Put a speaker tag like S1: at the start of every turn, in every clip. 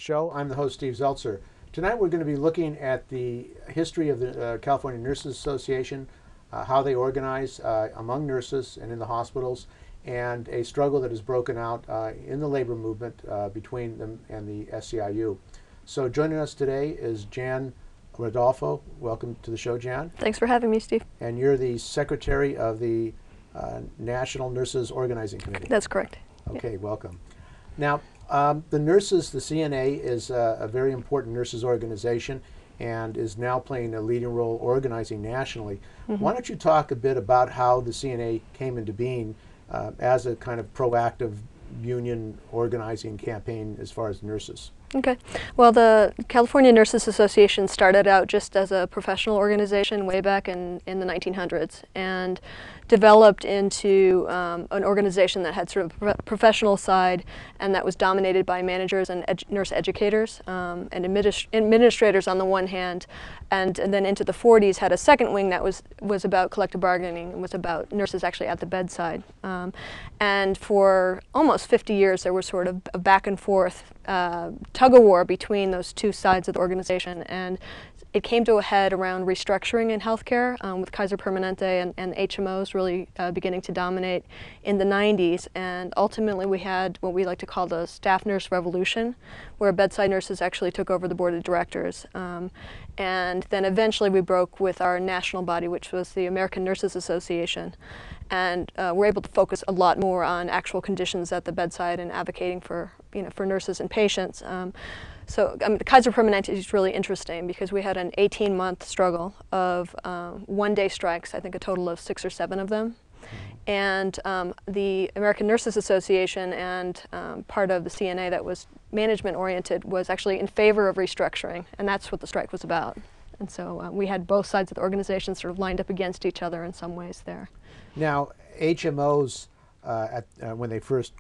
S1: show. I'm the host, Steve Zeltzer. Tonight we're going to be looking at the history of the California Nurses Association, how they organize among nurses and in the hospitals, and a struggle that has broken out in the labor movement between them and the SEIU. So joining us today is Jan Rodolfo. Welcome to the show, Jan.
S2: Thanks for having me, Steve.
S1: And you're the secretary of the National Nurses Organizing Committee.
S2: That's correct.
S1: Okay, welcome. Now, the nurses, the CNA is a very important nurses organization and is now playing a leading role organizing nationally. Mm-hmm. Why don't you talk a bit about how the CNA came into being as a kind of proactive union organizing campaign as far as nurses?
S2: Okay. Well, the California Nurses Association started out just as a professional organization way back in the 1900s and developed into an organization that had sort of a professional side and that was dominated by managers and nurse educators and administrators on the one hand, and then into the 40s had a second wing that was about collective bargaining and was about nurses actually at the bedside. And for almost 50 years there was sort of a back and forth tug-of-war between those two sides of the organization, and it came to a head around restructuring in healthcare with Kaiser Permanente and HMOs really beginning to dominate in the 90s, and ultimately we had what we like to call the staff nurse revolution, where bedside nurses actually took over the board of directors. And then eventually we broke with our national body, which was the American Nurses Association, and we're able to focus a lot more on actual conditions at the bedside and advocating for nurses and patients. So I mean, the Kaiser Permanente is really interesting because we had an 18-month struggle of one-day strikes, I think a total of 6 or 7 of them. And the American Nurses Association and part of the CNA that was management-oriented was actually in favor of restructuring, and that's what the strike was about. And so we had both sides of the organization sort of lined up against each other in some ways there.
S1: Now, HMOs, when they first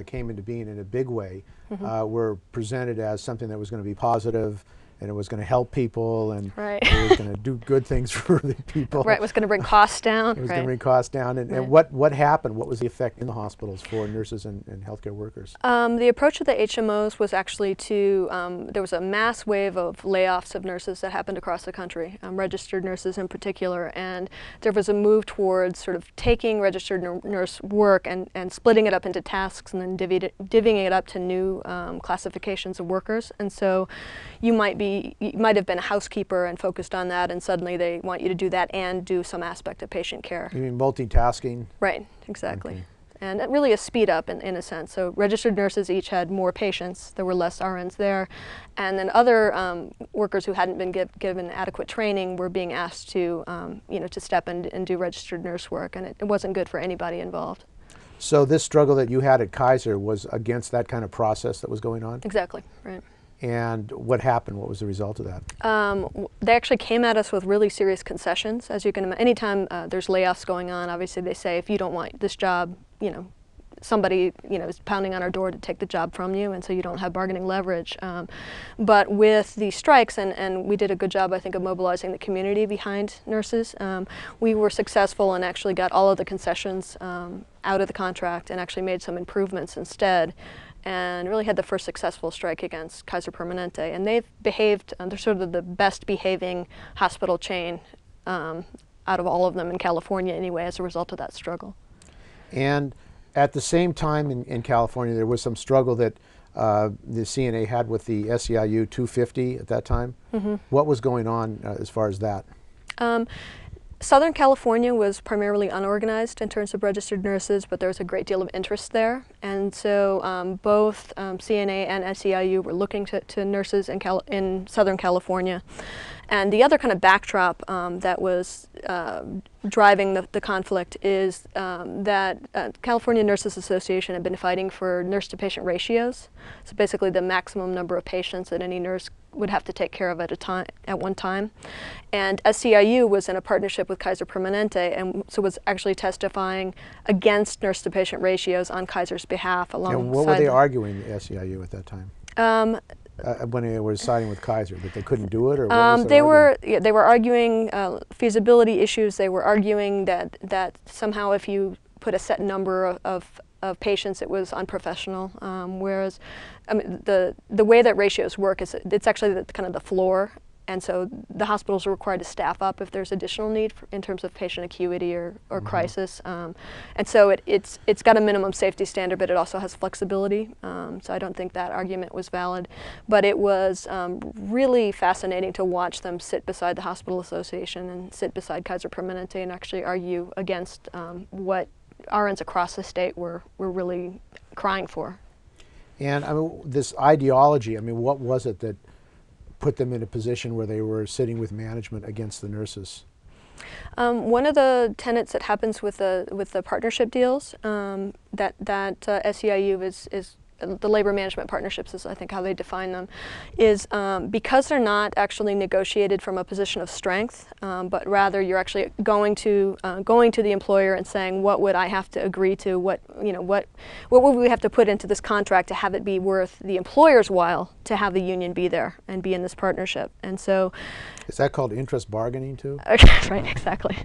S1: came into being in a big way, were presented as something that was going to be positive, and it was going to help people, and
S2: right.
S1: It was going to do good things for the people.
S2: Right, it was going to bring costs down.
S1: It was
S2: right.
S1: going to bring costs down. And,
S2: right.
S1: and what happened? What was the effect in the hospitals for nurses and healthcare workers?
S2: The approach of the HMOs was actually to, there was a mass wave of layoffs of nurses that happened across the country, registered nurses in particular, and there was a move towards sort of taking registered nurse work and splitting it up into tasks and then divvying it up to new classifications of workers. And so you might have been a housekeeper and focused on that, and suddenly they want you to do that and do some aspect of patient care.
S1: You mean multitasking?
S2: Right, exactly.
S1: Okay. And
S2: really a speed up in a sense. So registered nurses each had more patients. There were less RNs there. And then other workers who hadn't been given adequate training were being asked to, to step in and do registered nurse work, and it wasn't good for anybody involved.
S1: So this struggle that you had at Kaiser was against that kind of process that was going on?
S2: Exactly, right.
S1: And what happened? What was the result of that?
S2: They actually came at us with really serious concessions. As you can imagine, anytime there's layoffs going on, obviously they say, if you don't want this job, somebody is pounding on our door to take the job from you, and so you don't have bargaining leverage. But with the strikes, and we did a good job, I think, of mobilizing the community behind nurses, we were successful and actually got all of the concessions out of the contract and actually made some improvements instead, and really had the first successful strike against Kaiser Permanente. And they've behaved, they're sort of the best behaving hospital chain out of all of them in California anyway as a result of that struggle.
S1: And at the same time in California, there was some struggle that the CNA had with the SEIU 250 at that time. Mm-hmm. What was going on as far as that?
S2: Southern California was primarily unorganized in terms of registered nurses, but there was a great deal of interest there. And so both CNA and SEIU were looking to nurses in Southern California. And the other kind of backdrop that was driving the conflict is that California Nurses Association had been fighting for nurse-to-patient ratios. So basically the maximum number of patients that any nurse would have to take care of at one time. And SEIU was in a partnership with Kaiser Permanente, and so was actually testifying against nurse-to-patient ratios on Kaiser's behalf alongside.
S1: And what were they arguing, the SEIU, at that time? When they were siding with Kaiser, that they couldn't do it, or what
S2: they were arguing feasibility issues. They were arguing that somehow if you put a set number of of patients, it was unprofessional. Whereas, I mean, the way that ratios work is it's actually kind of the floor. And so the hospitals are required to staff up if there's additional need in terms of patient acuity or crisis. And so it's got a minimum safety standard, but it also has flexibility. So I don't think that argument was valid. But it was really fascinating to watch them sit beside the Hospital Association and sit beside Kaiser Permanente and actually argue against what RNs across the state were really crying for. And
S1: I mean, this ideology, I mean, what was it that put them in a position where they were sitting with management against the nurses?
S2: One of the tenets that happens with the partnership deals that SEIU is the labor management partnerships is I think how they define them, is because they're not actually negotiated from a position of strength, but rather you're actually going to the employer and saying, what would I have to agree to, what would we have to put into this contract to have it be worth the employer's while to have the union be there and be in this partnership. And so,
S1: is that called interest bargaining too?
S2: Right, exactly.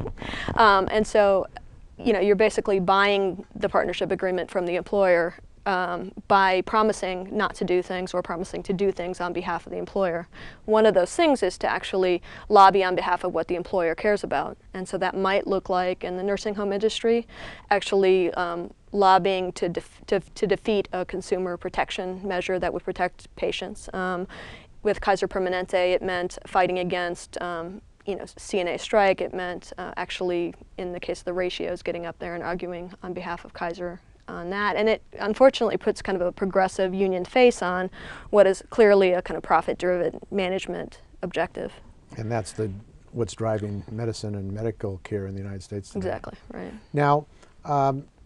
S2: And so, you're basically buying the partnership agreement from the employer by promising not to do things or promising to do things on behalf of the employer. One of those things is to actually lobby on behalf of what the employer cares about. And so that might look like, in the nursing home industry, actually lobbying to defeat a consumer protection measure that would protect patients. With Kaiser Permanente, it meant fighting against CNA strike. It meant actually, in the case of the ratios, getting up there and arguing on behalf of Kaiser on that. And it unfortunately puts kind of a progressive union face on what is clearly a kind of profit-driven management objective.
S1: And that's what's driving medicine and medical care in the United States today.
S2: Exactly, right.
S1: Now,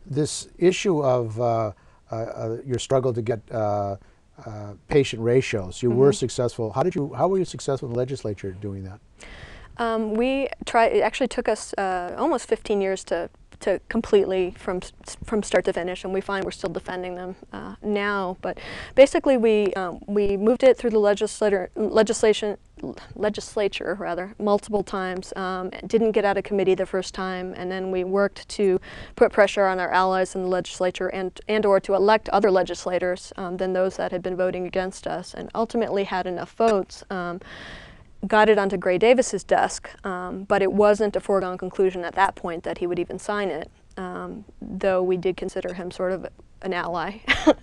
S1: this issue of your struggle to get patient ratios, you were successful. How were you successful in the legislature doing that?
S2: It actually took us almost 15 years to completely from start to finish, and we find we're still defending them now. But basically, we moved it through the legislature multiple times. Didn't get out of committee the first time, and then we worked to put pressure on our allies in the legislature and or to elect other legislators than those that had been voting against us, and ultimately had enough votes. Got it onto Gray Davis's desk, but it wasn't a foregone conclusion at that point that he would even sign it, though we did consider him sort of an ally.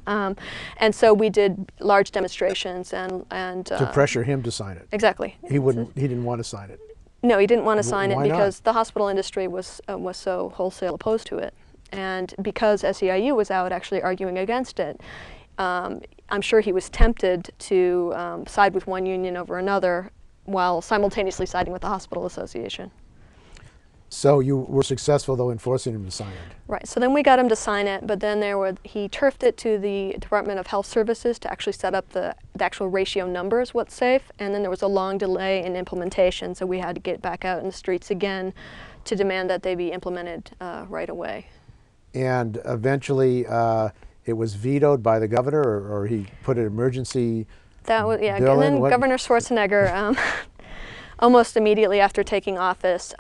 S2: And so we did large demonstrations and
S1: to pressure him to sign it.
S2: Exactly.
S1: He didn't want to sign it.
S2: No, he didn't want to sign it because
S1: not?
S2: The hospital industry was so wholesale opposed to it, and because SEIU was out actually arguing against it. I'm sure he was tempted to side with one union over another, while simultaneously siding with the Hospital Association.
S1: So you were successful, though, in forcing him to sign it.
S2: Right. So then we got him to sign it, but then he turfed it to the Department of Health Services to actually set up the actual ratio numbers, what's safe, and then there was a long delay in implementation, so we had to get back out in the streets again to demand that they be implemented right away.
S1: And eventually it was vetoed by the governor, or he put an emergency
S2: That was, yeah, and then Governor Schwartzenegger, almost immediately after taking office,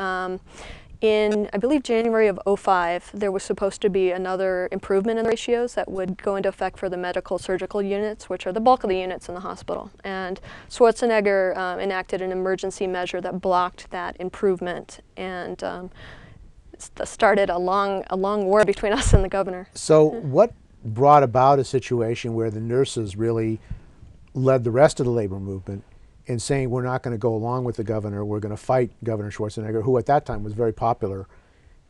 S2: in, I believe, January of '05, there was supposed to be another improvement in the ratios that would go into effect for the medical surgical units, which are the bulk of the units in the hospital. And Schwarzenegger enacted an emergency measure that blocked that improvement, and started a long war between us and the governor.
S1: So what brought about a situation where the nurses really led the rest of the labor movement in saying, we're not going to go along with the governor, we're going to fight Governor Schwarzenegger, who at that time was very popular,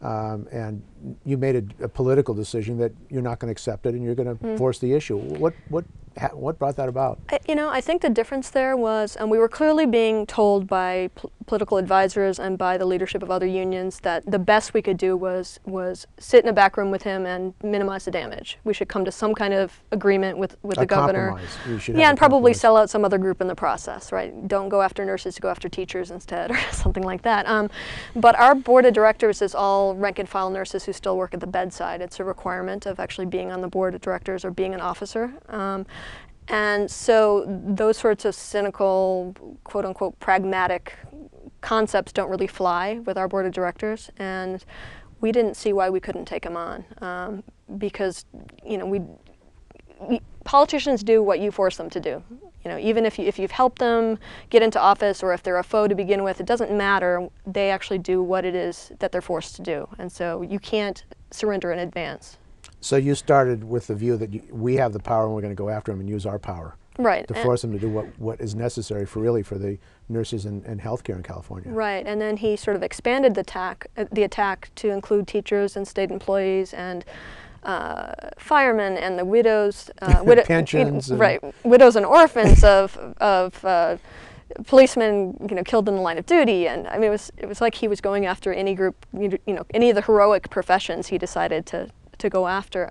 S1: and you made a political decision that you're not going to accept it and you're going to force the issue. What brought that about?
S2: I think the difference there was, we were clearly being told by political advisors and by the leadership of other unions that the best we could do was sit in a back room with him and minimize the damage. We should come to some kind of agreement with the governor. Yeah, and probably sell out some other group in the process, right? Don't go after nurses, go after teachers instead, or something like that. But our board of directors is all rank and file nurses who still work at the bedside. It's a requirement of actually being on the board of directors or being an officer. And so those sorts of cynical, quote-unquote, pragmatic concepts don't really fly with our board of directors. And we didn't see why we couldn't take him on, because, you know, politicians do what you force them to do. You know, even if you've helped them get into office, or if they're a foe to begin with, it doesn't matter. They actually do what it is that they're forced to do, and so you can't surrender in advance.
S1: So you started with the view that we have the power and we're going to go after them and use our power.
S2: Right.
S1: To force them to do what is necessary for the nurses and healthcare in California.
S2: Right, and then he sort of expanded the attack to include teachers and state employees and firemen and the widows,
S1: pensions,
S2: right, widows and orphans of policemen, you know, killed in the line of duty. And I mean, it was like he was going after any group, you know, any of the heroic professions he decided to go after.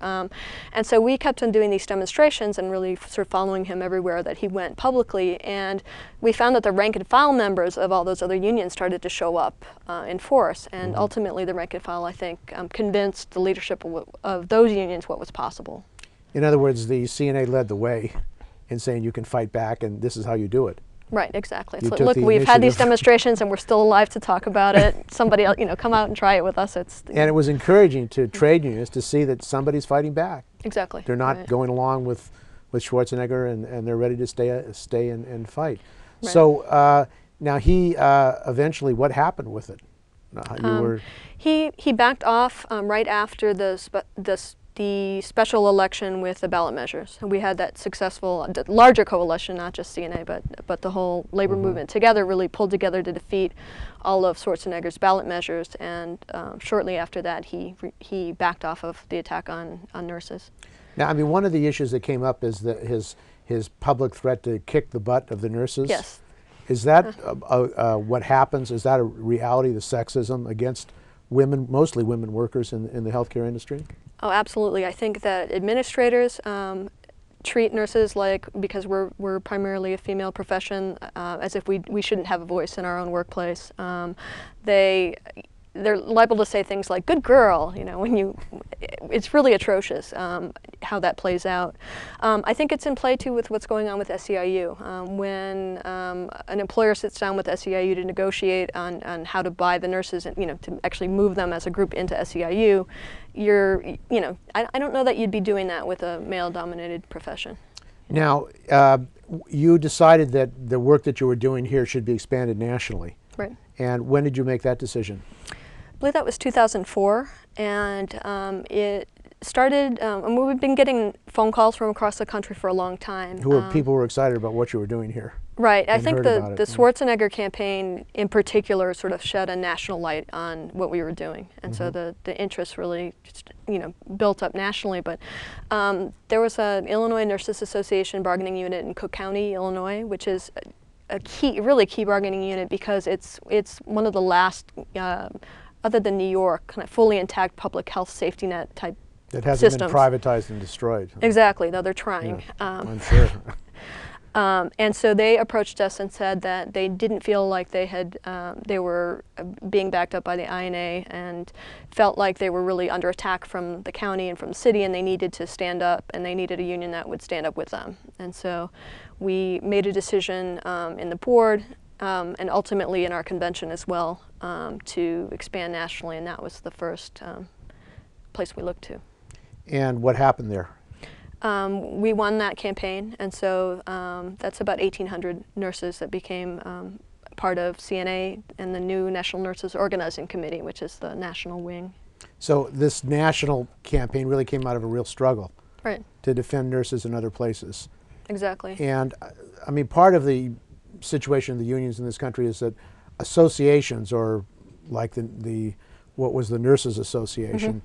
S2: And so we kept on doing these demonstrations and really sort of following him everywhere that he went publicly. And we found that the rank and file members of all those other unions started to show up in force. And ultimately the rank and file, I think, convinced the leadership of those unions what was possible.
S1: In other words, the CNA led the way in saying you can fight back and this is how you do it.
S2: Right, exactly.
S1: You
S2: So
S1: took
S2: look,
S1: the
S2: we've had these
S1: initiative.
S2: demonstrations and we're still alive to talk about it. Somebody else, you know, come out and try it with us.
S1: And it was encouraging to trade unions to see that somebody's fighting back.
S2: Exactly.
S1: They're not
S2: right.
S1: going along with Schwarzenegger, and they're ready to stay and fight.
S2: Right.
S1: So now he eventually, what happened with it?
S2: He backed off right after the special election with the ballot measures. And we had that successful, larger coalition, not just CNA, but the whole labor movement together really pulled together to defeat all of Schwarzenegger's ballot measures. And shortly after that, he backed off of the attack on nurses.
S1: Now, I mean, one of the issues that came up is that his public threat to kick the butt of the nurses.
S2: Yes.
S1: Is that what happens? Is that a reality, the sexism against women, mostly women workers in the healthcare industry?
S2: Oh, absolutely. I think that administrators treat nurses like, because we're primarily a female profession, as if we shouldn't have a voice in our own workplace. They're liable to say things like "good girl," you know, it's really atrocious how that plays out. I think it's in play too with what's going on with SEIU. When an employer sits down with SEIU to negotiate on how to buy the nurses, and, you know, to actually move them as a group into SEIU, I don't know that you'd be doing that with a male-dominated profession.
S1: Now, you decided that the work that you were doing here should be expanded nationally.
S2: Right.
S1: And when did you make that decision?
S2: I believe that was 2004, and it started, and we've been getting phone calls from across the country for a long time.
S1: People were excited about what you were doing here.
S2: Right. I think the
S1: about it.
S2: Schwarzenegger campaign in particular sort of shed a national light on what we were doing. And so the interest really, built up nationally. But there was an Illinois Nurses Association bargaining unit in Cook County, Illinois, which is a really key bargaining unit because it's one of the last, other than New York, kind of fully intact public health safety net type
S1: that hasn't
S2: systems.
S1: been privatized and destroyed.
S2: Exactly, though they're trying.
S1: Yeah, I'm sure.
S2: And so they approached us and said that they didn't feel like they were being backed up by the INA and felt like they were really under attack from the county and from the city, and they needed to stand up, and they needed a union that would stand up with them. And so we made a decision in the board and ultimately in our convention as well to expand nationally, and that was the first place we looked to.
S1: And what happened there?
S2: We won that campaign, and so that's about 1,800 nurses that became part of CNA and the new National Nurses Organizing Committee, which is the national wing.
S1: So this national campaign really came out of a real struggle,
S2: right,
S1: to defend nurses in other places.
S2: Exactly.
S1: And I mean, part of the situation of the unions in this country is that associations, or like what was the Nurses Association,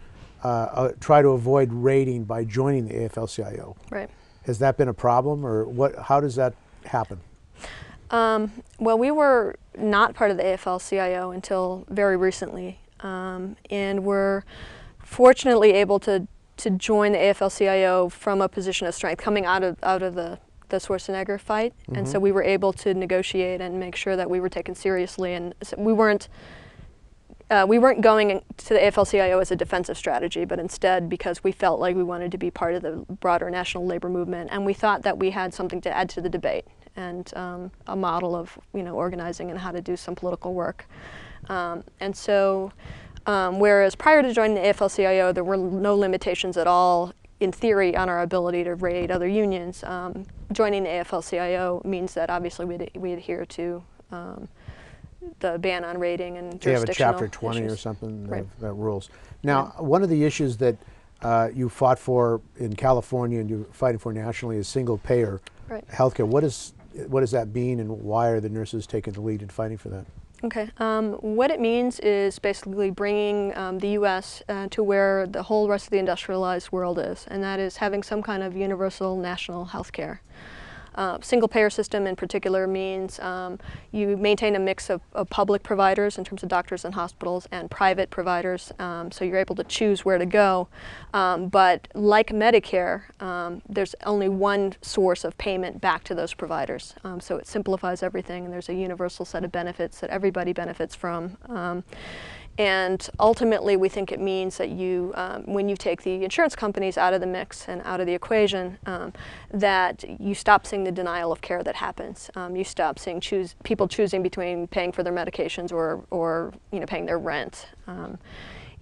S1: try to avoid raiding by joining the AFL-CIO.
S2: Right.
S1: Has that been a problem, or how does that happen?
S2: Well, we were not part of the AFL-CIO until very recently, and we're fortunately able to join the AFL-CIO from a position of strength, coming out of the Schwarzenegger fight, and so we were able to negotiate and make sure that we were taken seriously, and we weren't going to the AFL-CIO as a defensive strategy, but instead because we felt like we wanted to be part of the broader national labor movement, and we thought that we had something to add to the debate and a model of organizing and how to do some political work. And so Whereas prior to joining the AFL-CIO, there were no limitations at all, in theory, on our ability to raid other unions. Joining the AFL-CIO means that obviously we adhere to the ban on raiding and jurisdictional
S1: They have a Chapter 20
S2: issues.
S1: or something
S2: Right.
S1: that rules. Now, one of the issues that you fought for in California and you're fighting for nationally is single-payer healthcare. What does that mean, and why are the nurses taking the lead in fighting for that?
S2: Okay. What it means is basically bringing the U.S. To where the whole rest of the industrialized world is, and that is having some kind of universal national health care. Single-payer system in particular means you maintain a mix of public providers in terms of doctors and hospitals and private providers, so you're able to choose where to go. But like Medicare, there's only one source of payment back to those providers. So it simplifies everything, and there's a universal set of benefits that everybody benefits from. And ultimately, we think it means that you, when you take the insurance companies out of the mix and out of the equation, that you stop seeing the denial of care that happens. You stop seeing people choosing between paying for their medications or paying their rent.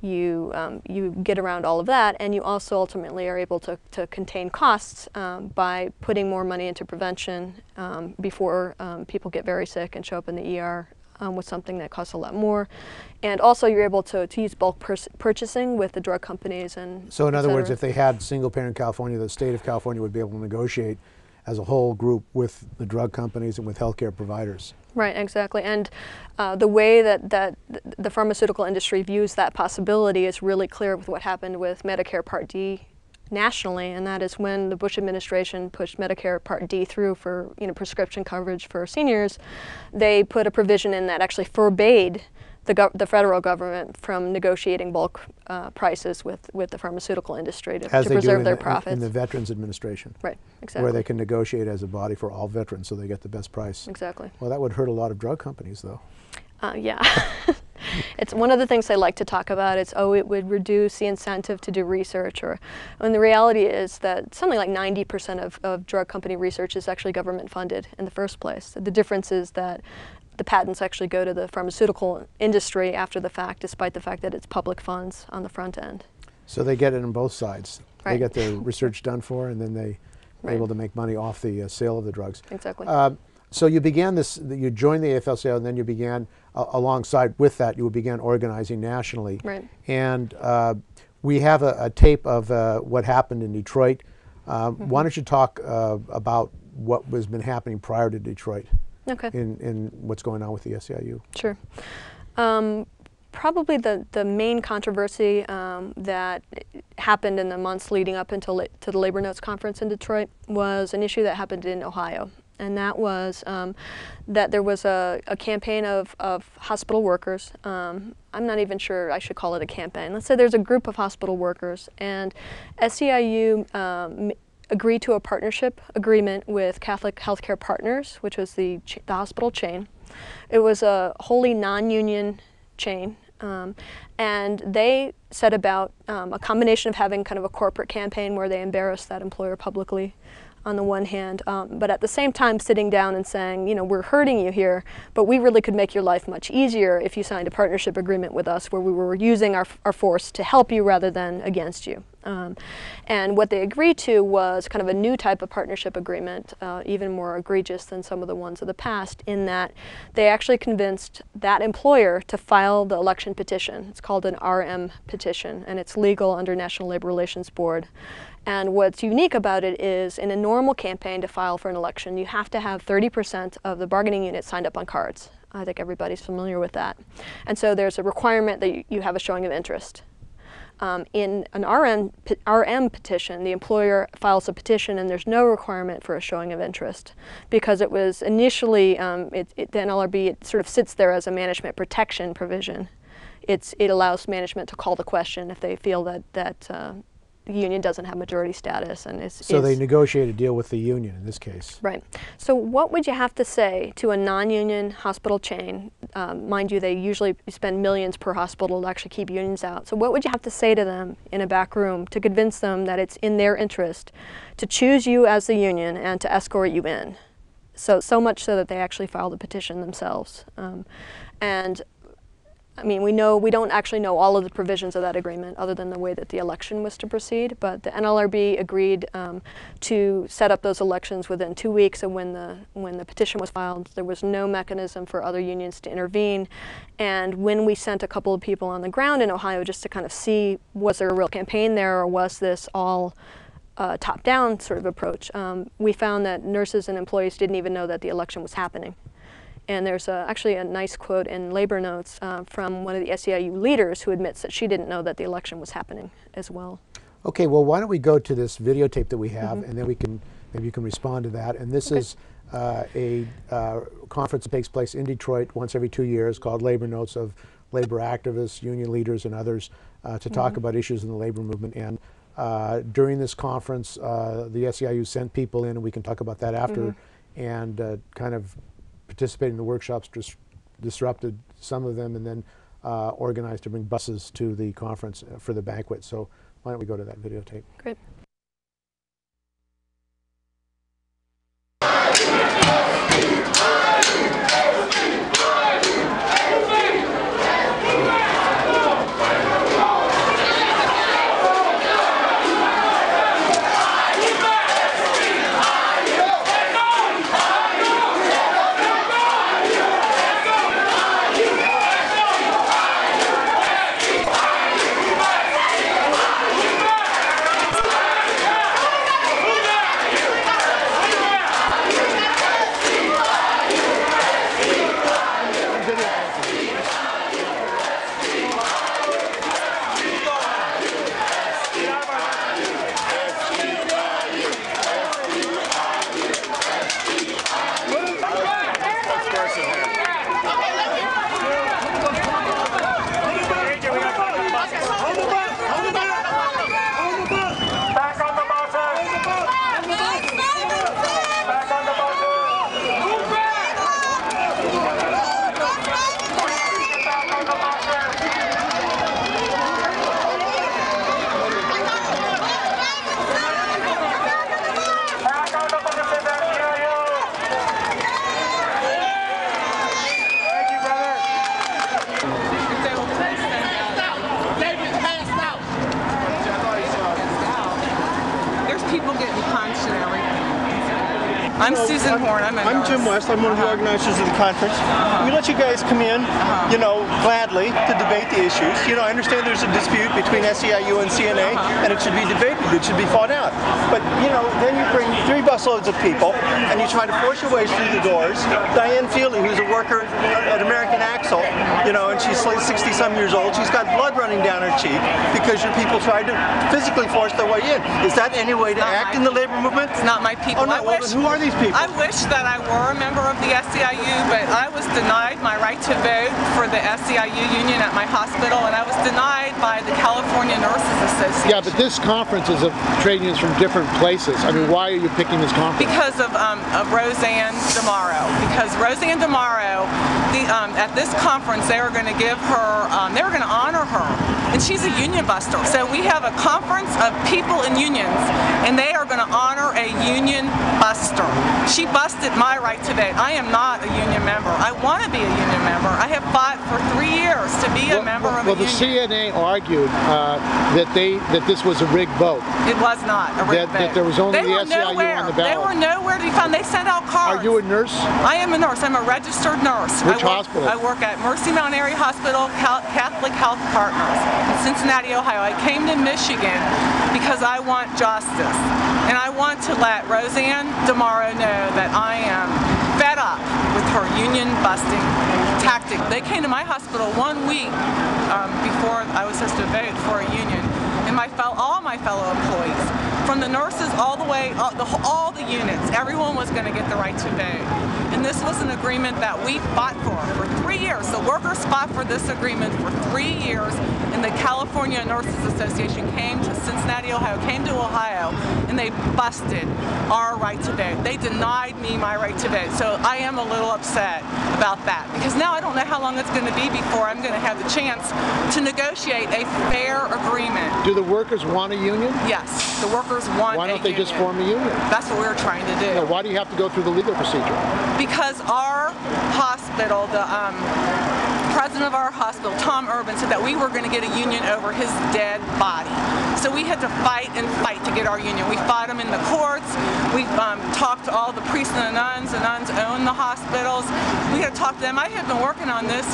S2: You get around all of that, and you also ultimately are able to contain costs by putting more money into prevention before people get very sick and show up in the ER. With something that costs a lot more. And also you're able to use bulk purchasing with the drug companies. And
S1: so in other words, if they had single payer in California, the state of California would be able to negotiate as a whole group with the drug companies and with healthcare providers.
S2: Right, exactly. And the way that the pharmaceutical industry views that possibility is really clear with what happened with Medicare Part D nationally, and that is when the Bush administration pushed Medicare Part D through for prescription coverage for seniors. They put a provision in that actually forbade the federal government from negotiating bulk prices with the pharmaceutical industry to preserve their profits.
S1: In the Veterans Administration.
S2: Right, exactly.
S1: Where they can negotiate as a body for all veterans so they get the best price.
S2: Exactly.
S1: Well, that would hurt a lot of drug companies, though.
S2: Yeah. It's one of the things they like to talk about. It's, oh, it would reduce the incentive to do research. And the reality is that something like 90% of drug company research is actually government funded in the first place. The difference is that the patents actually go to the pharmaceutical industry after the fact, despite the fact that it's public funds on the front end.
S1: So they get it on both sides.
S2: Right.
S1: They get their research done for, and then they are able to make money off the sale of the drugs.
S2: Exactly.
S1: So you began this, you joined the AFL-CIO, and then you began, alongside with that, you began organizing nationally.
S2: Right.
S1: And we have a tape of what happened in Detroit. Why don't you talk about what has been happening prior to Detroit?
S2: Okay.
S1: In what's going on with the SEIU?
S2: Sure. Probably the main controversy that happened in the months leading up to the Labor Notes Conference in Detroit was an issue that happened in Ohio. And that was that there was a campaign of hospital workers. I'm not even sure I should call it a campaign. Let's say there's a group of hospital workers, and SEIU agreed to a partnership agreement with Catholic Healthcare Partners, which was the hospital chain. It was a wholly non-union chain. And they set about a combination of having kind of a corporate campaign where they embarrassed that employer publicly on the one hand, but at the same time sitting down and saying, we're hurting you here, but we really could make your life much easier if you signed a partnership agreement with us where we were using our force to help you rather than against you. And what they agreed to was kind of a new type of partnership agreement, even more egregious than some of the ones of the past, in that they actually convinced that employer to file the election petition. It's called an RM petition, and it's legal under National Labor Relations Board. And what's unique about it is, in a normal campaign to file for an election, you have to have 30% of the bargaining unit signed up on cards. I think everybody's familiar with that. And so there's a requirement that you have a showing of interest. In an RM petition, the employer files a petition and there's no requirement for a showing of interest, because it was initially, the NLRB, it sort of sits there as a management protection provision. It allows management to call the question if they feel that the union doesn't have majority status and
S1: So they negotiate a deal with the union in this case.
S2: Right. So what would you have to say to a non-union hospital chain? Mind you, they usually spend millions per hospital to actually keep unions out. So what would you have to say to them in a back room to convince them that it's in their interest to choose you as the union and to escort you in? So much so that they actually filed a petition themselves. And I mean, we don't actually know all of the provisions of that agreement other than the way that the election was to proceed, but the NLRB agreed to set up those elections within 2 weeks of when the petition was filed. There was no mechanism for other unions to intervene, and when we sent a couple of people on the ground in Ohio just to kind of see, was there a real campaign there, or was this all top-down sort of approach, we found that nurses and employees didn't even know that the election was happening. And there's actually a nice quote in labor notes from one of the SEIU leaders who admits that she didn't know that the election was happening as well.
S1: Okay, well, why don't we go to this videotape that we have, and then maybe you can respond to that. And this is a conference that takes place in Detroit once every 2 years called Labor Notes, of labor activists, union leaders, and others to talk about issues in the labor movement. And during this conference, the SEIU sent people in, and we can talk about that after, and kind of participating in the workshops, disrupted some of them, and then organized to bring buses to the conference for the banquet. So why don't we go to that videotape?
S2: Great.
S3: I'm Susan Horne. I'm Jim West. I'm one of the organizers of the conference. We let you guys come in, you know, gladly to debate the issues. You know, I understand there's a dispute between SEIU and CNA, and it should be debated. It should be fought out. But, you know, then you bring 3 busloads of people, and you try to force your way through the doors. Diane Feely, who's a worker at American Axle, you know, and she's 60-some years old. She's got blood running down her cheek because your people tried to physically force their way in. Is that any way to act in the labor movement?
S4: It's not my people.
S3: Oh, no, well, then who are these people?
S4: I wish that I were a member of the SEIU, but I was denied my right to vote for the SEIU union at my hospital, and I was denied by the California Nurses Association.
S1: Yeah, but this conference is of trade unions from different places. I mean, why are you picking this conference?
S4: Because of Roseanne DeMauro. Because Roseanne DeMauro, at this conference, they were going to give her, they were going to honor her, and she's a union buster. So we have a conference of people in unions, and they are going to honor a union buster. She busted my right to vote. I am not a union member. I want to be a union member. I have fought for 3 years to be a member of a union.
S1: Well, the CNA argued that this was a rigged vote.
S4: It was not a rigged vote.
S1: That there was only the SEIU on the ballot.
S4: They were nowhere to be found. They sent out cards.
S1: Are you a nurse?
S4: I am a nurse. I'm a registered nurse.
S1: Which hospital?
S4: I work at Mercy Mount Area Hospital, Catholic Health Partners in Cincinnati, Ohio. I came to Michigan because I want justice. And I want to let Roseanne DeMauro know that I am fed up with her union busting tactic. They came to my hospital 1 week before I was supposed to vote for a union, and all my fellow employees, from the nurses all the way, all the units, everyone was going to get the right to vote. And this was an agreement that we fought for 3 years. The workers fought for this agreement for 3 years, and the California Nurses Association came to Cincinnati, Ohio, came to Ohio, and they busted our right to vote. They denied me my right to vote. So I am a little upset about that, because now I don't know how long it's going to be before I'm going to have the chance to negotiate a fair agreement.
S1: Do the workers want a union?
S4: Yes, the workers want a union.
S1: Why don't they just form a union?
S4: That's what we're trying to do.
S1: No, why do you have to go through the legal procedure?
S4: Because our hospital, the president of our hospital, Tom Urban, said that we were going to get a union over his dead body. So we had to fight and fight to get our union. We fought them in the courts. We talked to all the priests and the nuns. The nuns own the hospitals. We had to talk to them. I have been working on this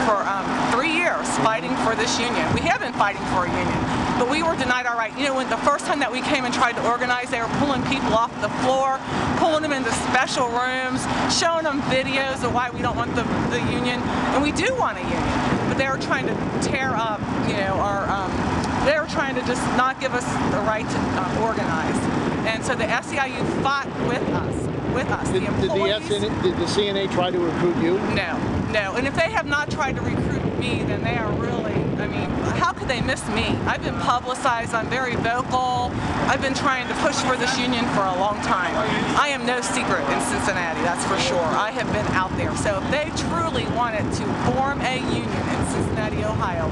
S4: for 3 years, fighting for this union. We have been fighting for a union, but we were denied our right. You know, when the first time that we came and tried to organize, they were pulling people off the floor, pulling them into special rooms, showing them videos of why we don't want the union, and we do want a union, but they were trying to tear up, you know, they were trying to just not give us the right to organize. And so the SEIU fought with us, the employees.
S1: Did the CNA try to recruit you?
S4: No, no. And if they have not tried to recruit me, then they are really, I mean, how could they miss me? I've been publicized, I'm very vocal. I've been trying to push for this union for a long time. I am no secret in Cincinnati, that's for sure. I have been out there. So if they truly wanted to form a union in Cincinnati, Ohio,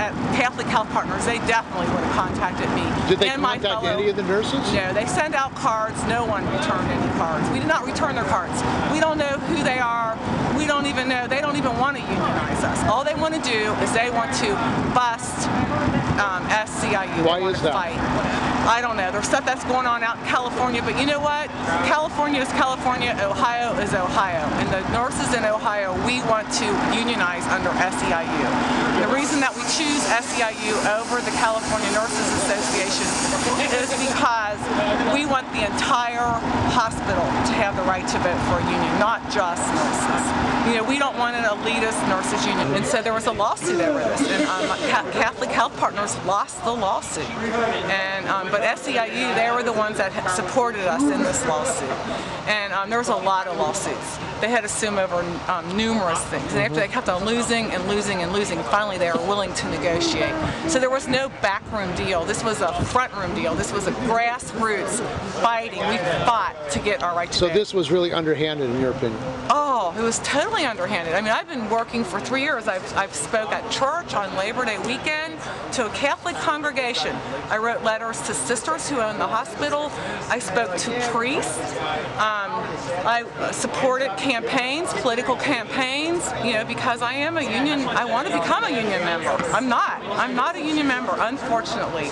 S4: at Catholic Health Partners, they definitely would have contacted me.
S1: Did they contact any of the nurses?
S4: No, they send out cards. No one returned any cards. We did not return their cards. We don't know who they are. We don't even know. They don't even want to unionize us. All they want to do is they want to bust SEIU.
S1: Why is that?
S4: Fight. I don't know. There's stuff that's going on out in California, but you know what? California is California, Ohio is Ohio. And the nurses in Ohio, we want to unionize under SEIU. The reason that we choose SEIU over the California Nurses Association is because we want the entire hospital to have the right to vote for a union, not just nurses. You know, we don't want an elitist nurses union. And so there was a lawsuit over this, and Catholic Health Partners lost the lawsuit. And but SEIU, they were the ones that supported us in this lawsuit. And there was a lot of lawsuits. They had to sue over numerous things. And after they kept on losing and losing and losing, finally they were willing to negotiate. So there was no backroom deal. This was a front room deal. This was a grassroots fighting. We fought to get our right to vote.
S1: So this was really underhanded in your opinion?
S4: Oh, it was totally underhanded. I mean, I've been working for 3 years. I've spoke at church on Labor Day weekend to a Catholic congregation. I wrote letters to sisters who own the hospital. I spoke to priests. I supported campaigns, political campaigns, you know, because I am a union, I want to become a union member. I'm not a union member, unfortunately,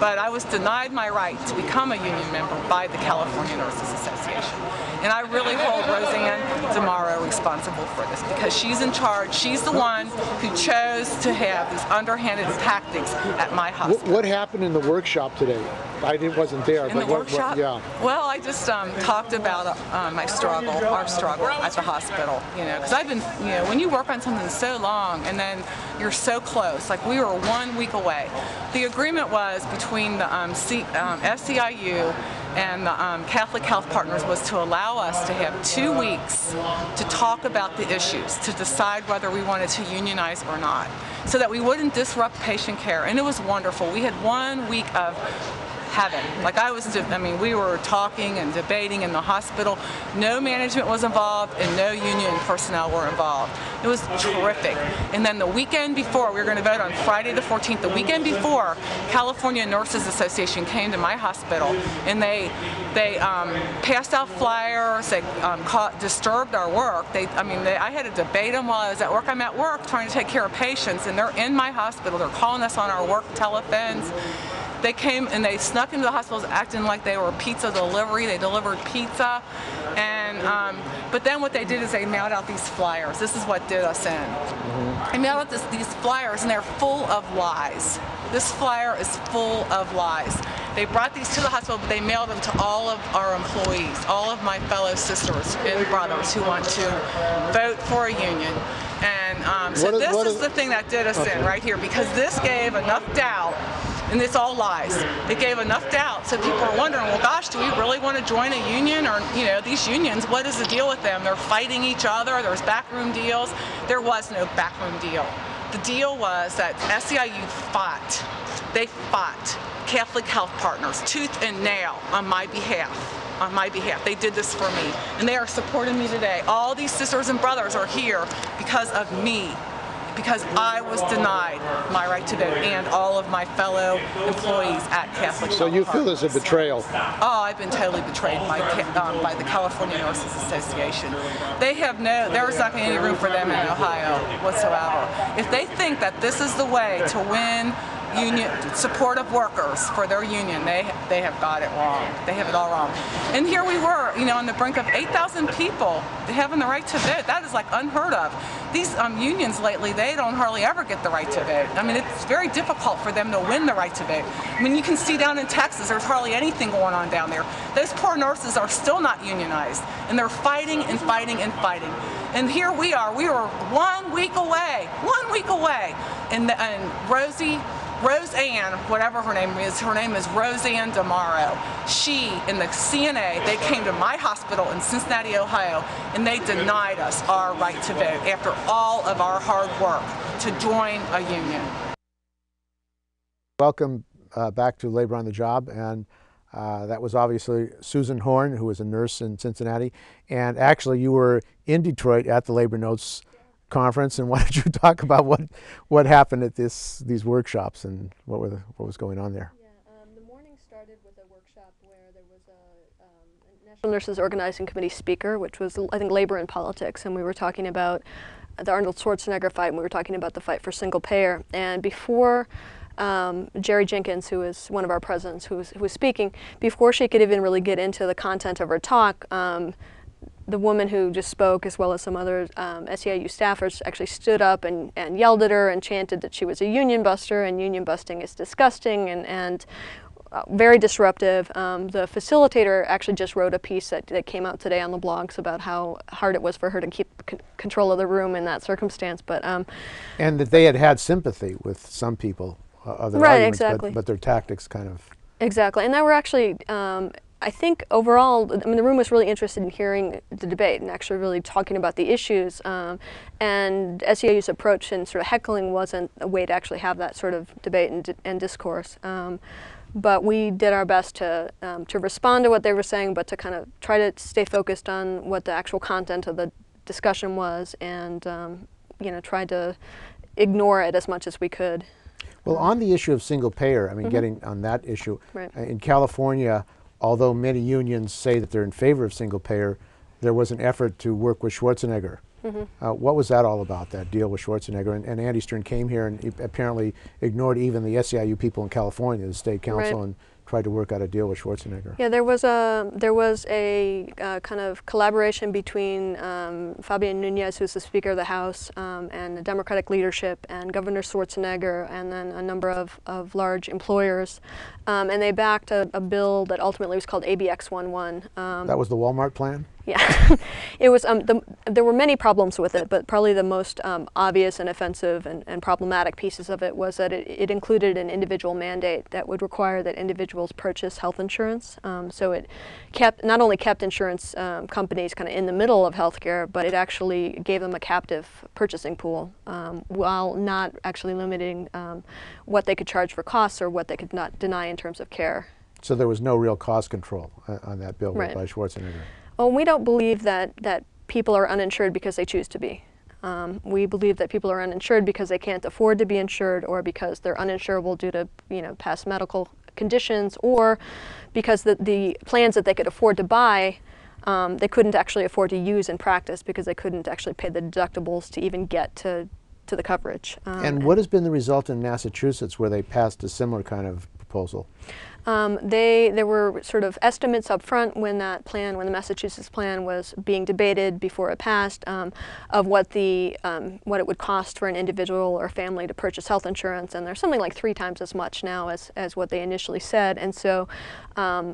S4: but I was denied my right to become a union member by the California Nurses Association. And I really hold Roseanne DeMauro responsible for this because she's in charge. She's the one who chose to have these underhanded tactics at my hospital.
S1: What happened in the workshop today? I wasn't there.
S4: In the workshop?
S1: Yeah.
S4: Well, I just talked about my struggle, our struggle at the hospital, you know, because I've been, you know, when you work on something so long and then you're so close, like we were 1 week away. The agreement was between the SEIU and the Catholic Health Partners was to allow us to have 2 weeks to talk about the issues, to decide whether we wanted to unionize or not, so that we wouldn't disrupt patient care. And it was wonderful. We had 1 week of heaven. Like I mean, we were talking and debating in the hospital. No management was involved and no union personnel were involved. It was terrific. And then the weekend before, we were going to vote on Friday the 14th, the weekend before, California Nurses Association came to my hospital and they passed out flyers, they disturbed our work. I had to debate them while I was at work. I'm at work trying to take care of patients and they're in my hospital. They're calling us on our work telephones. They came and they snuck into the hospitals acting like they were pizza delivery. They delivered pizza. And, but then what they did is they mailed out these flyers. This is what did us in. They mailed out these flyers and they're full of lies. This flyer is full of lies. They brought these to the hospital, but they mailed them to all of our employees, all of my fellow sisters and brothers who want to vote for a union. And so this is the thing that did us in right here, because this gave enough doubt. And it's all lies. It gave enough doubt, so people are wondering, well, gosh, do we really want to join a union? Or, you know, these unions, what is the deal with them? They're fighting each other. There's backroom deals. There was no backroom deal. The deal was that SEIU fought. They fought Catholic Health Partners, tooth and nail, on my behalf. On my behalf. They did this for me, and they are supporting me today. All these sisters and brothers are here because of me. because I was denied my right to vote and all of my fellow employees at Catholic
S1: So you feel there's a betrayal?
S4: Oh, I've been totally betrayed by the California Nurses Association. They have there's not going to be any room for them in Ohio whatsoever. If they think that this is the way to win union support of workers for their union, they have got it wrong. They have it all wrong. And here we were, on the brink of 8,000 people having the right to vote. That is like unheard of. These unions lately, they don't hardly ever get the right to vote. I mean, it's very difficult for them to win the right to vote. I mean, you can see down in Texas, there's hardly anything going on down there. Those poor nurses are still not unionized, and they're fighting and fighting and fighting. And here we are. We were 1 week away. 1 week away, and Roseanne, whatever her name is Roseanne Damaro. She and the CNA, they came to my hospital in Cincinnati, Ohio, and they denied us our right to vote after all of our hard work to join a union.
S1: Welcome back to Labor on the Job, and that was obviously Susan Horne, who was a nurse in Cincinnati, and actually you were in Detroit at the Labor Notes conference, and why don't you talk about what happened at these workshops and what was going on there?
S2: Yeah, the morning started with a workshop where there was a National Nurses Organizing Committee speaker, which was, I think, labor and politics, and we were talking about the Arnold Schwarzenegger fight, and we were talking about the fight for single payer. And before Jerry Jenkins, who is one of our presidents, who was speaking, before she could even really get into the content of her talk, the woman who just spoke, as well as some other SEIU staffers, actually stood up and yelled at her and chanted that she was a union buster, and union busting is disgusting and very disruptive. The facilitator actually just wrote a piece that came out today on the blogs about how hard it was for her to keep control of the room in that circumstance. But
S1: and that they had sympathy with some people of their
S2: right,
S1: arguments,
S2: exactly.
S1: but their tactics kind of... Exactly,
S2: and that were actually I think overall, I mean, the room was really interested in hearing the debate and actually really talking about the issues. And SEIU's approach and sort of heckling wasn't a way to actually have that sort of debate and discourse. But we did our best to respond to what they were saying, but to kind of try to stay focused on what the actual content of the discussion was, and try to ignore it as much as we could.
S1: Well, on the issue of single payer, I mean, getting on that issue,
S2: right.
S1: In California, although many unions say that they're in favor of single payer, there was an effort to work with Schwarzenegger. What was that all about, that deal with Schwarzenegger? And Andy Stern came here and he apparently ignored even the SEIU people in California, the state council,
S2: right.
S1: and tried to work out a deal with Schwarzenegger.
S2: Yeah, there was a kind of collaboration between Fabian Nunez, who's the Speaker of the House, and the Democratic leadership, and Governor Schwarzenegger, and then a number of large employers, and they backed a bill that ultimately was called ABX11.
S1: That was the Walmart plan?
S2: Yeah, it was. There were many problems with it, but probably the most obvious and offensive and problematic pieces of it was that it included an individual mandate that would require that individuals purchase health insurance. So it not only kept insurance companies kind of in the middle of healthcare, but it actually gave them a captive purchasing pool, while not actually limiting what they could charge for costs or what they could not deny in terms of care.
S1: So there was no real cost control on that bill
S2: right.
S1: by Schwarzenegger.
S2: Well, we don't believe that people are uninsured because they choose to be. We believe that people are uninsured because they can't afford to be insured, or because they're uninsurable due to past medical conditions, or because the plans that they could afford to buy, they couldn't actually afford to use in practice because they couldn't actually pay the deductibles to even get to the coverage.
S1: And what has been the result in Massachusetts, where they passed a similar kind of proposal?
S2: There were sort of estimates up front when the Massachusetts plan was being debated before it passed, of what it would cost for an individual or family to purchase health insurance, and there's something like 3 times as much now as what they initially said. And so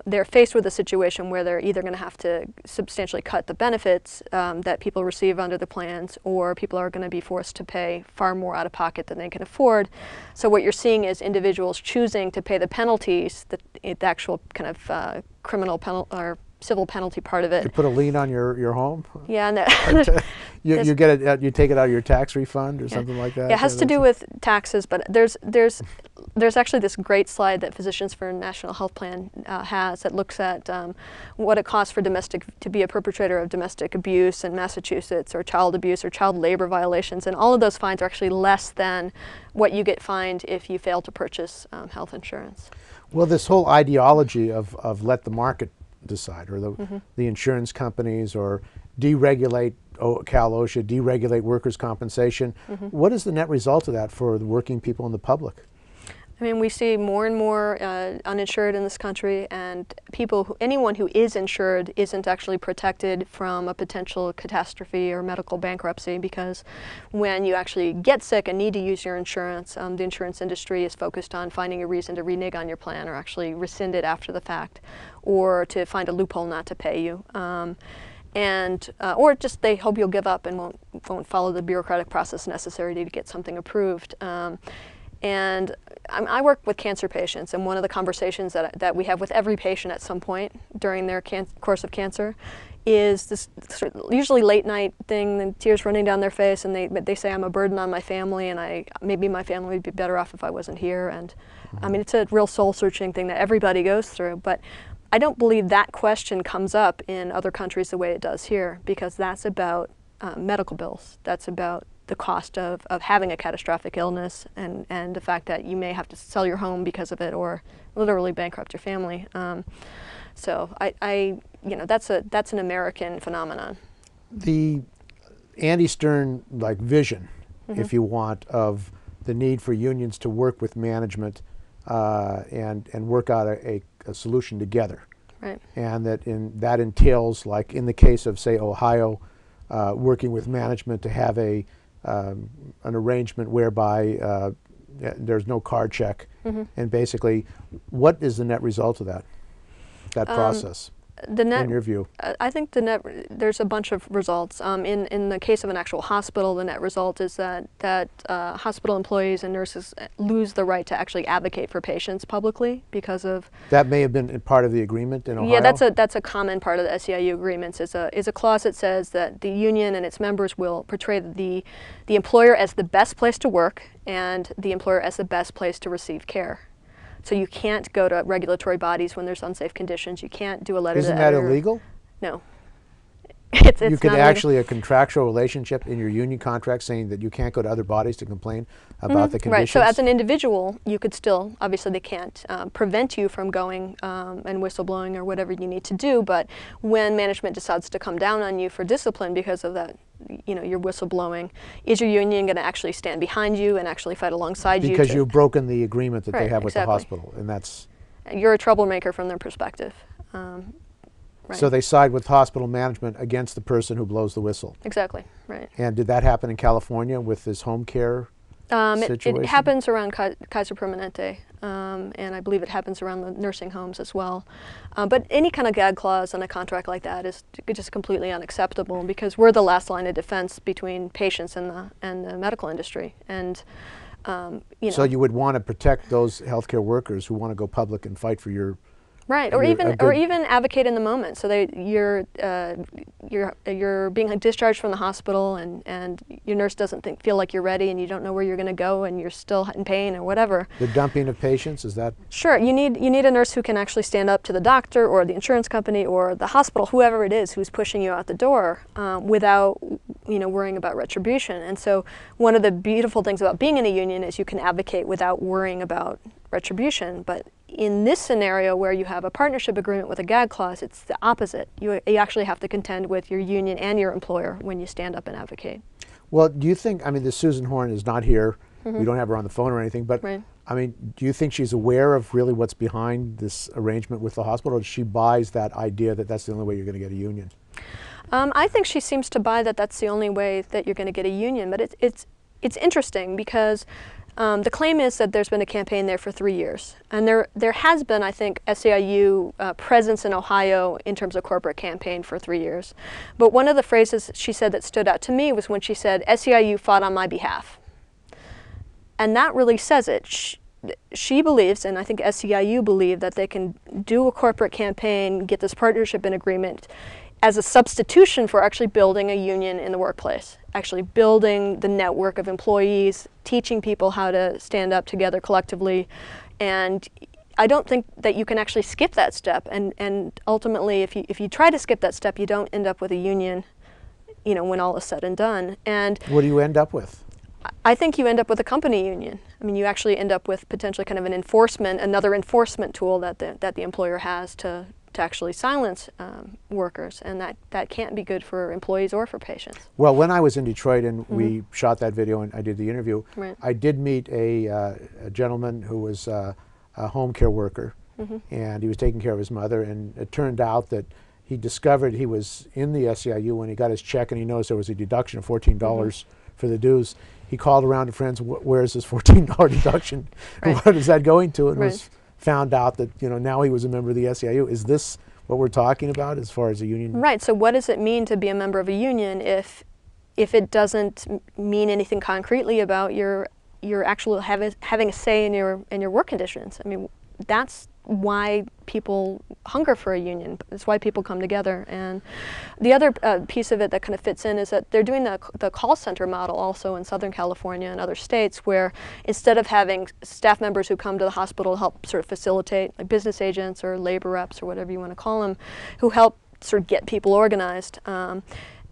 S2: they're faced with a situation where they're either going to have to substantially cut the benefits that people receive under the plans, or people are going to be forced to pay far more out of pocket than they can afford. So what you're seeing is individuals choosing to pay the penalties, the actual kind of criminal civil penalty part of it.
S1: You put a lien on your home?
S2: Yeah, and
S1: you get it. You take it out of your tax refund or something like that.
S2: Yeah, it has to do with taxes, but there's actually this great slide that Physicians for a National Health Plan has that looks at what it costs for to be a perpetrator of domestic abuse in Massachusetts, or child abuse or child labor violations, and all of those fines are actually less than what you get fined if you fail to purchase health insurance.
S1: Well, this whole ideology of let the market decide, or the insurance companies, or deregulate Cal OSHA, deregulate workers' compensation. What is the net result of that for the working people and the public?
S2: I mean, we see more and more uninsured in this country, and anyone who is insured isn't actually protected from a potential catastrophe or medical bankruptcy, because when you actually get sick and need to use your insurance, the insurance industry is focused on finding a reason to renege on your plan or actually rescind it after the fact, or to find a loophole not to pay you. Or just they hope you'll give up and won't follow the bureaucratic process necessary to get something approved. And I work with cancer patients, and one of the conversations that we have with every patient at some point during their course of cancer is this usually late night thing, and tears running down their face, and they say, I'm a burden on my family, and maybe my family would be better off if I wasn't here. And I mean, it's a real soul-searching thing that everybody goes through, but I don't believe that question comes up in other countries the way it does here, because that's about medical bills. That's about the cost of having a catastrophic illness, and the fact that you may have to sell your home because of it, or literally bankrupt your family. So that's an American phenomenon.
S1: The Andy Stern vision, if you want, of the need for unions to work with management and work out a solution together.
S2: Right.
S1: And that entails, like in the case of, say, Ohio, working with management to have an arrangement whereby there's no card check. And basically, what is the net result of that process? In your view?
S2: I think there's a bunch of results. In the case of an actual hospital, the net result is that hospital employees and nurses lose the right to actually advocate for patients publicly because of...
S1: That may have been part of the agreement in Ohio?
S2: Yeah, that's a common part of the SEIU agreements, is a clause that says that the union and its members will portray the employer as the best place to work and the employer as the best place to receive care. So you can't go to regulatory bodies when there's unsafe conditions. You can't do a letter to the editor.
S1: Isn't that illegal?
S2: No. It's
S1: you could
S2: not
S1: actually a contractual relationship in your union contract saying that you can't go to other bodies to complain about the conditions?
S2: Right. So as an individual, you could still, obviously they can't prevent you from going and whistleblowing or whatever you need to do, but when management decides to come down on you for discipline because of that, your whistleblowing, is your union going to actually stand behind you and actually fight alongside you?
S1: Because you've broken the agreement that they have with
S2: exactly.
S1: the hospital, and that's...
S2: You're a troublemaker from their perspective. Right.
S1: So they side with hospital management against the person who blows the whistle.
S2: Exactly, right.
S1: And did that happen in California with this home care situation?
S2: It happens around Kaiser Permanente, and I believe it happens around the nursing homes as well. But any kind of gag clause on a contract like that is just completely unacceptable, because we're the last line of defense between patients and the medical industry. And
S1: So you would want to protect those healthcare workers who want to go public and fight for your...
S2: Right, or even advocate in the moment. So you're being discharged from the hospital, and your nurse doesn't feel like you're ready, and you don't know where you're going to go, and you're still in pain or whatever.
S1: The dumping of patients, is that?
S2: Sure, you need a nurse who can actually stand up to the doctor or the insurance company or the hospital, whoever it is who's pushing you out the door, without worrying about retribution. And so one of the beautiful things about being in a union is you can advocate without worrying about retribution. But in this scenario where you have a partnership agreement with a gag clause, it's the opposite. You actually have to contend with your union and your employer when you stand up and advocate. Well,
S1: do you think, this Susan Horne is not here, we don't have her on the phone or anything, but
S2: right.
S1: Do you think she's aware of really what's behind this arrangement with the hospital, or she buys that idea that that's the only way you're going to get a union?
S2: I think she seems to buy that that's the only way that you're going to get a union, but it's interesting because the claim is that there's been a campaign there for 3 years, and there has been, I think, SEIU presence in Ohio in terms of corporate campaign for 3 years. But one of the phrases she said that stood out to me was when she said, SEIU fought on my behalf. And that really says it. she believes, and I think SEIU believe, that they can do a corporate campaign, get this partnership and agreement as a substitution for actually building a union in the workplace, actually building the network of employees, teaching people how to stand up together collectively. And I don't think that you can actually skip that step. And ultimately, if you try to skip that step, you don't end up with a union, you know, when all is said and done. And
S1: what do you end up with?
S2: I think you end up with a company union. I mean, you actually end up with potentially kind of another enforcement tool that the employer has to actually silence workers, and that can't be good for employees or for patients.
S1: Well, when I was in Detroit and we shot that video and I did the interview, I did meet a gentleman who was a home care worker, and he was taking care of his mother, and it turned out that he discovered he was in the SEIU when he got his check and he noticed there was a deduction of $14 for the dues. He called around to friends, where's this $14 deduction? What is that going to? And was found out that, you know, now he was a member of the SEIU. Is this what we're talking about as far as a union?
S2: Right. So what does it mean to be a member of a union if it doesn't mean anything concretely about your actual having a say in your work conditions? I mean, that's why people hunger for a union. It's why people come together. And the other piece of it that kind of fits in is that they're doing the call center model also in Southern California and other states, where instead of having staff members who come to the hospital to help sort of facilitate, like business agents or labor reps or whatever you want to call them, who help sort of get people organized,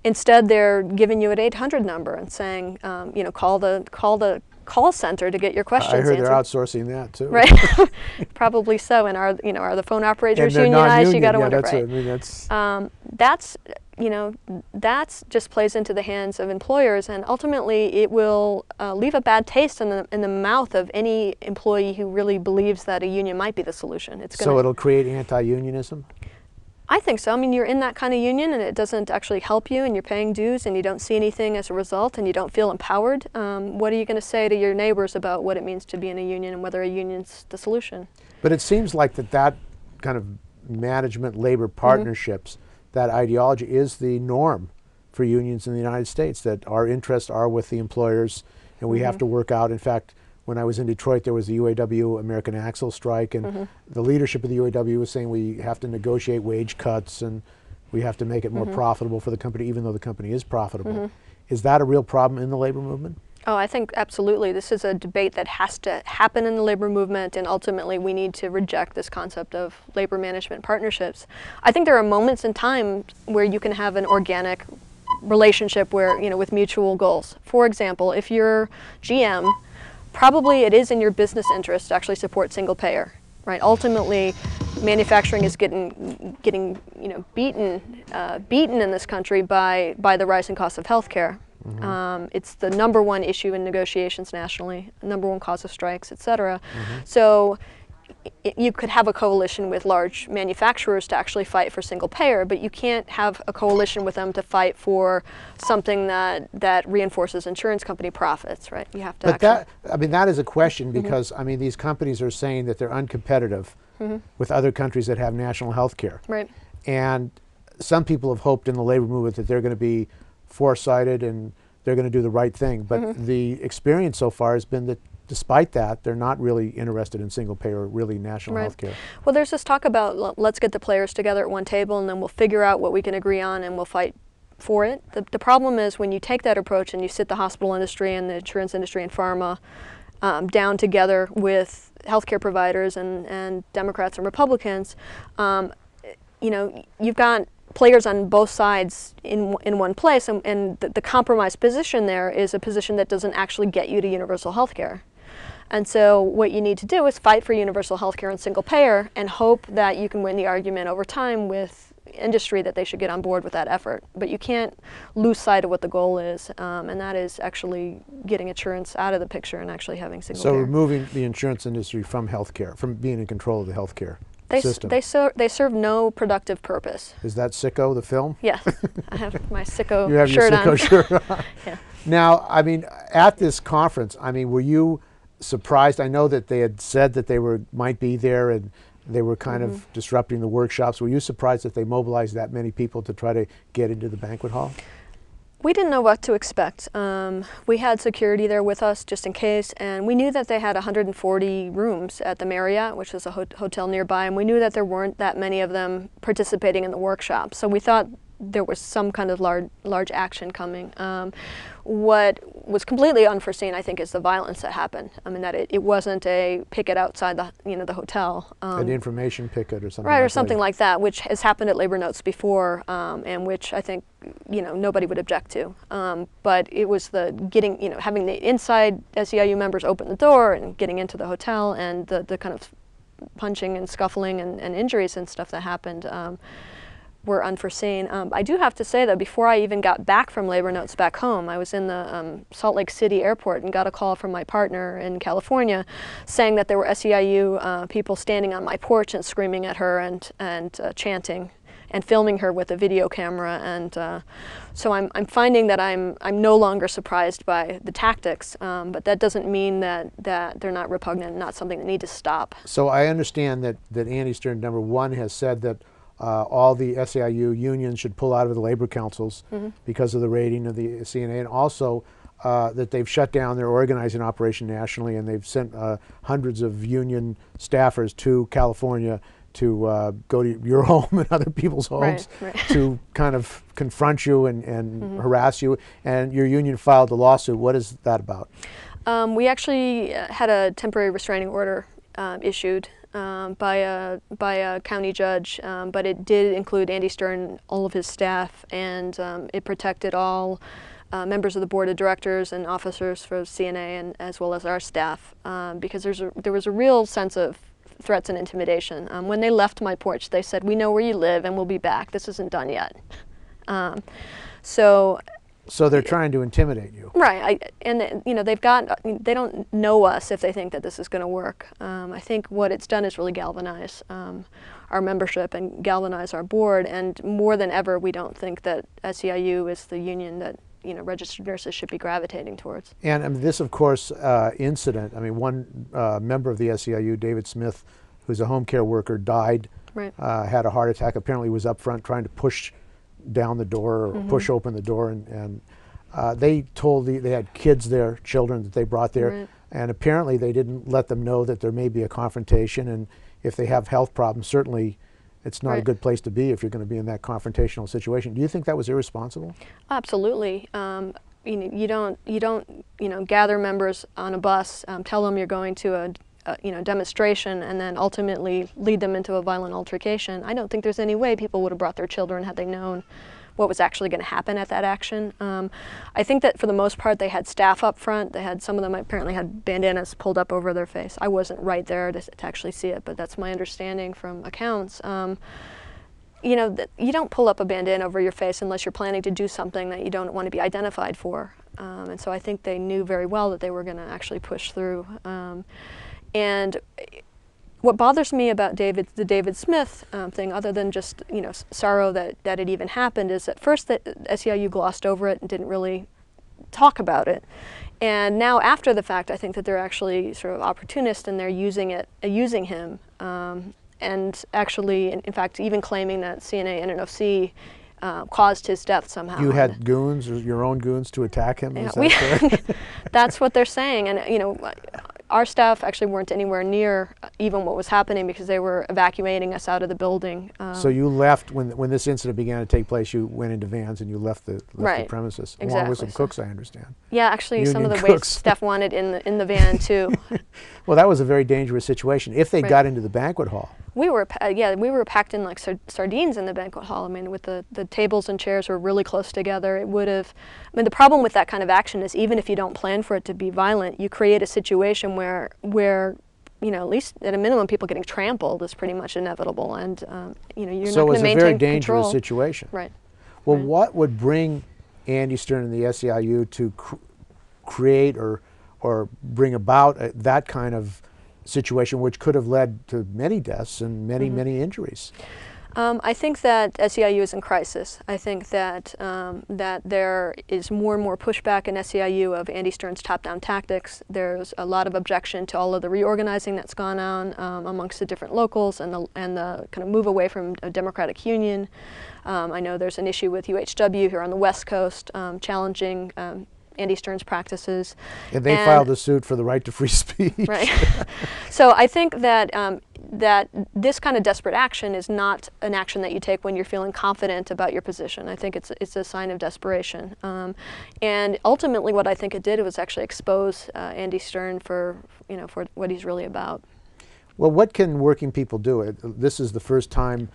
S2: instead they're giving you an 800 number and saying, you know, call the call center to get your questions
S1: I heard
S2: answered.
S1: they're outsourcing that too.
S2: Right, probably so. And are the phone operators unionized? You got to wonder, right?
S1: I mean, that's
S2: that's just plays into the hands of employers, and ultimately it will leave a bad taste in the mouth of any employee who really believes that a union might be the solution.
S1: So it'll create anti-unionism?
S2: I think so. I mean, you're in that kind of union and it doesn't actually help you, and you're paying dues and you don't see anything as a result and you don't feel empowered. What are you going to say to your neighbors about what it means to be in a union and whether a union's the solution?
S1: But it seems like that kind of management labor partnerships, that ideology is the norm for unions in the United States, that our interests are with the employers and we have to work out. In fact, when I was in Detroit, there was the UAW American Axle strike, and the leadership of the UAW was saying we have to negotiate wage cuts and we have to make it more profitable for the company, even though the company is profitable. Is that a real problem in the labor movement?
S2: Oh, I think absolutely. This is a debate that has to happen in the labor movement, and ultimately we need to reject this concept of labor management partnerships. I think there are moments in time where you can have an organic relationship where, you know, with mutual goals. For example, if you're GM, probably it is in your business interest to actually support single payer, right? Ultimately, manufacturing is getting you know, beaten in this country by the rising cost of healthcare. It's the #1 issue in negotiations nationally, #1 cause of strikes, et cetera. So you could have a coalition with large manufacturers to actually fight for single payer, but you can't have a coalition with them to fight for something that reinforces insurance company profits, right? You have to.
S1: But that is a question, because I mean, these companies are saying that they're uncompetitive with other countries that have national health care.
S2: Right.
S1: And some people have hoped in the labor movement that they're going to be foresighted and they're going to do the right thing. But the experience so far has been that despite that, they're not really interested in single payer or really national health care.
S2: Well, there's this talk about let's get the players together at one table and then we'll figure out what we can agree on and we'll fight for it. The problem is when you take that approach and you sit the hospital industry and the insurance industry and pharma down together with healthcare providers and Democrats and Republicans, you know, you've got players on both sides in one place, and the compromise position there is a position that doesn't actually get you to universal health care. And so what you need to do is fight for universal health care and single payer and hope that you can win the argument over time with industry that they should get on board with that effort. But you can't lose sight of what the goal is, and that is actually getting insurance out of the picture and actually having single payer.
S1: So removing the insurance industry from healthcare, from being in control of the healthcare system.
S2: They serve no productive purpose.
S1: Is that Sicko, the film?
S2: Yes, I have my Sicko
S1: you have
S2: shirt
S1: your Sicko
S2: on.
S1: shirt on.
S2: Yeah.
S1: Now, I mean, at this conference, I mean, were you surprised? I know that they had said that they might be there and they were kind of disrupting the workshops. Were you surprised that they mobilized that many people to try to get into the banquet hall?
S2: We didn't know what to expect. We had security there with us just in case, and we knew that they had 140 rooms at the Marriott, which was a hotel nearby, and we knew that there weren't that many of them participating in the workshop. So we thought there was some kind of large action coming. What was completely unforeseen, I think, is the violence that happened. I mean, that it wasn't a picket outside the the hotel.
S1: An information picket or something.
S2: Right,
S1: like
S2: or something like that, which has happened at labor notes before, and which I think nobody would object to. But it was the getting having the inside SEIU members open the door and getting into the hotel, and the kind of punching and scuffling and injuries and stuff that happened. Were unforeseen. I do have to say, though, before I even got back from labor notes back home, I was in the Salt Lake City airport and got a call from my partner in California saying that there were SEIU people standing on my porch and screaming at her and chanting and filming her with a video camera. And so I'm finding that I'm no longer surprised by the tactics, but that doesn't mean that they're not repugnant, not something that need to stop.
S1: So I understand that Andy Stern, number one, has said that all the SEIU unions should pull out of the labor councils because of the raiding of the CNA, and also that they've shut down their organizing operation nationally, and they've sent hundreds of union staffers to California to go to your home and other people's homes
S2: right.
S1: to kind of confront you and harass you, and your union filed a lawsuit. What is that about?
S2: We actually had a temporary restraining order issued by a county judge, but it did include Andy Stern, all of his staff, and it protected all members of the board of directors and officers for CNA, and as well as our staff, because there was a real sense of threats and intimidation. When they left my porch, they said, "We know where you live, and we'll be back. This isn't done yet."
S1: So they're trying to intimidate you.
S2: Right, they don't know us if they think that this is going to work. I think what it's done is really galvanize our membership and galvanize our board, and more than ever, we don't think that SEIU is the union that registered nurses should be gravitating towards.
S1: And this, of course, incident, I mean, one member of the SEIU, David Smith, who's a home care worker, died, had a heart attack, apparently was up front trying to push down the door or push open the door, and they told they had kids there, children that they brought there, and apparently they didn't let them know that there may be a confrontation, and if they have health problems, certainly it's not a good place to be if you're going to be in that confrontational situation. Do you think that was irresponsible?
S2: Absolutely. You don't gather members on a bus, tell them you're going to a demonstration, and then ultimately lead them into a violent altercation. I don't think there's any way people would have brought their children had they known what was actually going to happen at that action. I think that for the most part they had staff up front. They had, some of them apparently had bandanas pulled up over their face. I wasn't right there to actually see it, but that's my understanding from accounts. You don't pull up a bandana over your face unless you're planning to do something that you don't want to be identified for. And so I think they knew very well that they were going to actually push through. And what bothers me about the David Smith thing, other than just sorrow that it even happened, is at first that SEIU glossed over it and didn't really talk about it. And now after the fact, I think that they're actually sort of opportunists, and they're using him, and actually, in fact, even claiming that CNA-NNOC caused his death somehow.
S1: You had goons, or your own goons, to attack him? Is that correct?
S2: That's what they're saying, and our staff actually weren't anywhere near even what was happening because they were evacuating us out of the building.
S1: So you left, when this incident began to take place, you went into vans and you left the premises, along with some cooks, I understand.
S2: Yeah, actually
S1: Union
S2: some of the
S1: cooks.
S2: wait staff wanted in the van too.
S1: Well, that was a very dangerous situation. If they got into the banquet hall.
S2: We were packed in like sardines in the banquet hall. I mean, with the tables and chairs were really close together. It would have, the problem with that kind of action is even if you don't plan for it to be violent, you create a situation where at least at a minimum, people getting trampled is pretty much inevitable, and you're not going to maintain control.
S1: So it was a very dangerous situation.
S2: Right.
S1: Well, what would bring Andy Stern and the SEIU to create or bring about that kind of situation, which could have led to many deaths and many injuries?
S2: I think that SEIU is in crisis. I think that that there is more and more pushback in SEIU of Andy Stern's top-down tactics. There's a lot of objection to all of the reorganizing that's gone on amongst the different locals and the kind of move away from a democratic union. I know there's an issue with UHW here on the West Coast challenging Andy Stern's practices.
S1: And they filed a suit for the right to free speech.
S2: Right. So I think that that this kind of desperate action is not an action that you take when you're feeling confident about your position. I think it's a sign of desperation. And ultimately what I think it did was actually expose Andy Stern for what he's really about.
S1: Well, what can working people do? This is the first time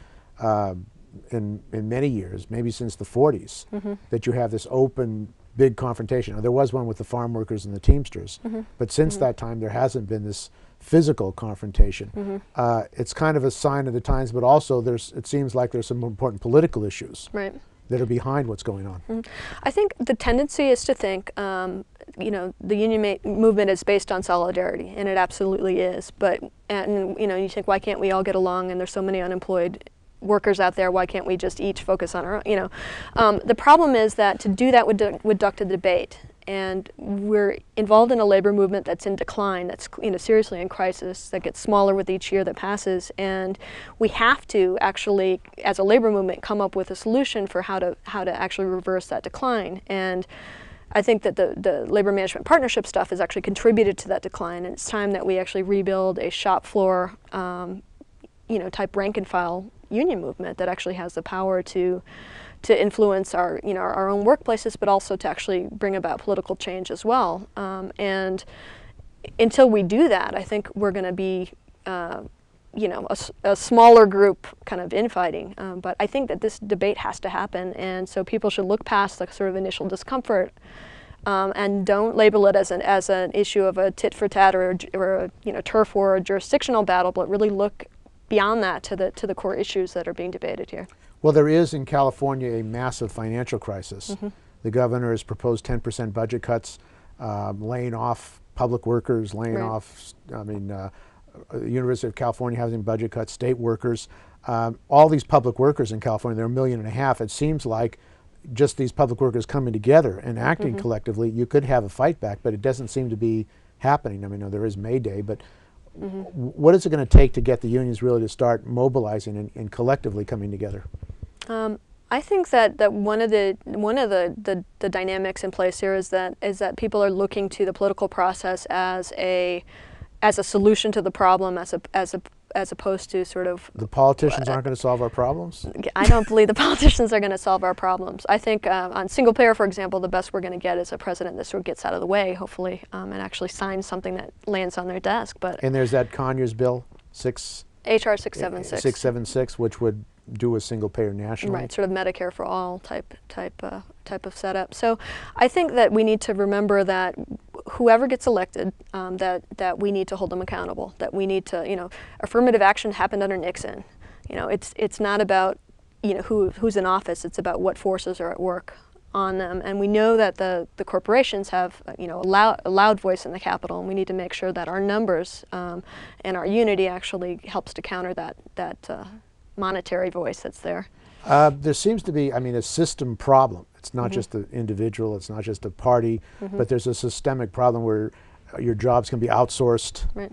S1: in many years, maybe since the 40s, that you have this open big confrontation. Now, there was one with the farm workers and the Teamsters, but since that time there hasn't been this physical confrontation. It's kind of a sign of the times, but also it seems like there's some important political issues that are behind what's going on.
S2: I think the tendency is to think, the union movement is based on solidarity, and it absolutely is. But you think, why can't we all get along? And there's so many unemployed workers out there, why can't we just each focus on our own, the problem is that to do that would duck the debate, and we're involved in a labor movement that's in decline, that's seriously in crisis, that gets smaller with each year that passes, and we have to actually, as a labor movement, come up with a solution for how to actually reverse that decline. And I think that the labor management partnership stuff has actually contributed to that decline, and it's time that we actually rebuild a shop floor type rank and file union movement that actually has the power to influence our own workplaces, but also to actually bring about political change as well. And until we do that, I think we're going to be a smaller group kind of infighting. But I think that this debate has to happen, and so people should look past the sort of initial discomfort and don't label it as an issue of a tit for tat or a turf war or a jurisdictional battle, but really look beyond that to the core issues that are being debated here.
S1: Well, there is in California a massive financial crisis. The governor has proposed 10% budget cuts, laying off public workers, laying off, University of California having budget cuts, state workers. All these public workers in California, there are 1.5 million. It seems like just these public workers coming together and acting collectively, you could have a fight back, but it doesn't seem to be happening. There is May Day, but what is it going to take to get the unions really to start mobilizing and collectively coming together?
S2: I think that one of the dynamics in place here is that people are looking to the political process as a solution to the problem, as opposed to sort of
S1: the politicians aren't going to solve our problems.
S2: I don't believe the politicians are going to solve our problems. I think on single payer, for example, the best we're going to get is a president that sort of gets out of the way, hopefully, and actually signs something that lands on their desk. But there's
S1: that Conyers bill,
S2: HR 676.
S1: 676, which would do a single payer nationally.
S2: Right, sort of Medicare for all type of setup. So I think that we need to remember that whoever gets elected, that we need to hold them accountable. That we need to, affirmative action happened under Nixon. It's not about who's in office. It's about what forces are at work on them. And we know that the corporations have a loud voice in the Capitol, and we need to make sure that our numbers and our unity actually helps to counter that monetary voice that's there.
S1: There seems to be, a system problem. It's not just the individual, it's not just a party, but there's a systemic problem where your jobs can be outsourced.
S2: Right.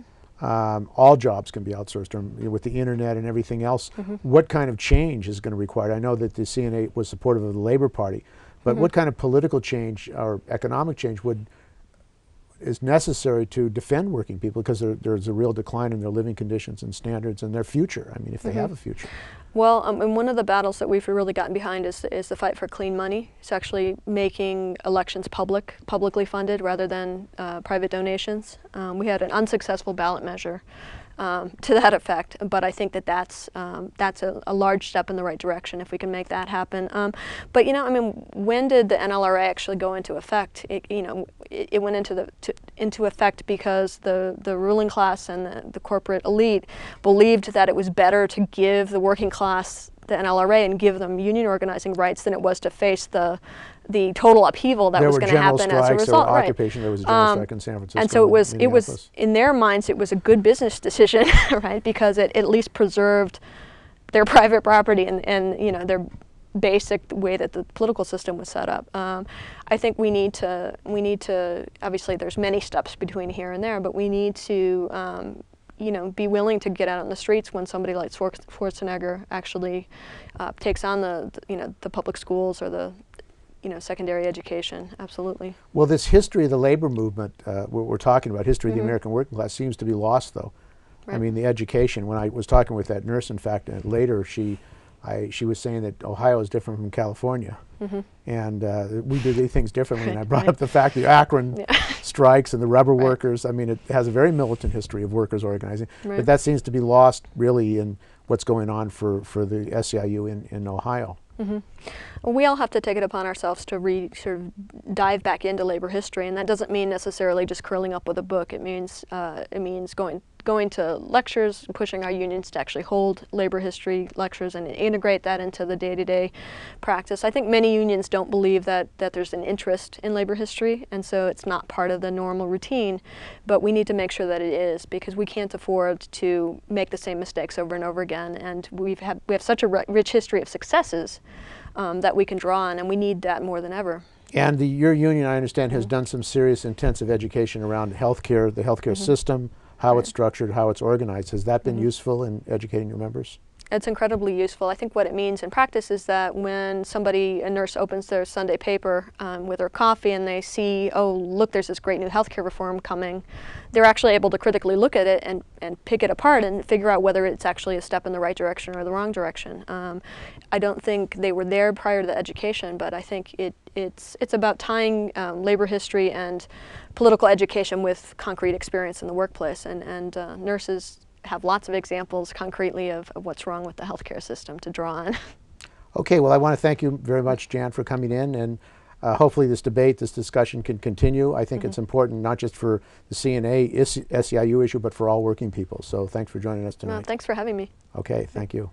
S1: All jobs can be outsourced with the internet and everything else. What kind of change is going to be required? I know that the CNA was supportive of the Labor Party, but what kind of political change or economic change is necessary to defend working people, because there's a real decline in their living conditions and standards and their future, if they have a future?
S2: Well, and one of the battles that we've really gotten behind is the fight for clean money. It's actually making elections publicly funded rather than private donations. We had an unsuccessful ballot measure to that effect, but I think that's a large step in the right direction if we can make that happen. But when did the NLRA actually go into effect? It went into effect because the ruling class and the corporate elite believed that it was better to give the working class the NLRA and give them union organizing rights than it was to face the total upheaval that was going to happen as a result.
S1: There were occupation. There was a general strike in San Francisco.
S2: And so it was in their minds it was a good business decision, right? Because it at least preserved their private property and you know, their basic way that the political system was set up. I think we need to, obviously there's many steps between here and there, but we need to you know, be willing to get out on the streets when somebody like Schwarzenegger actually takes on you know, the public schools or the, you know, secondary education. Absolutely.
S1: Well, this history of the labor movement, we're talking about, history of the American working class, seems to be lost, though. Right. I mean, the education, when I was talking with that nurse, in fact, later, she was saying that Ohio is different from California. And we do these things differently. And I brought up the fact that the Akron strikes and the rubber workers, I mean, it has a very militant history of workers organizing. But that seems to be lost, really, in what's going on for the SEIU in Ohio.
S2: We all have to take it upon ourselves to sort of dive back into labor history, and that doesn't mean necessarily just curling up with a book. It means going to lectures, pushing our unions to actually hold labor history lectures and integrate that into the day-to-day practice. I think many unions don't believe that there's an interest in labor history, and so it's not part of the normal routine, but we need to make sure that it is, because we can't afford to make the same mistakes over and over again, and we have such a rich history of successes that we can draw on, and we need that more than ever.
S1: And your union, I understand, has done some serious intensive education around healthcare, the healthcare system, how it's structured, how it's organized. Has that been useful in educating your members?
S2: It's incredibly useful. I think what it means in practice is that when a nurse opens their Sunday paper with their coffee and they see, oh, look, there's this great new healthcare reform coming, they're actually able to critically look at it and pick it apart and figure out whether it's actually a step in the right direction or the wrong direction. I don't think they were there prior to the education, but I think it's about tying labor history and political education with concrete experience in the workplace, and nurses have lots of examples concretely of what's wrong with the healthcare system to draw on.
S1: Okay, well, I want to thank you very much, Jan, for coming in, and hopefully this discussion can continue. I think it's important not just for the CNA SEIU issue, but for all working people. So thanks for joining us tonight.
S2: Well, thanks for having me.
S1: Okay, thank you.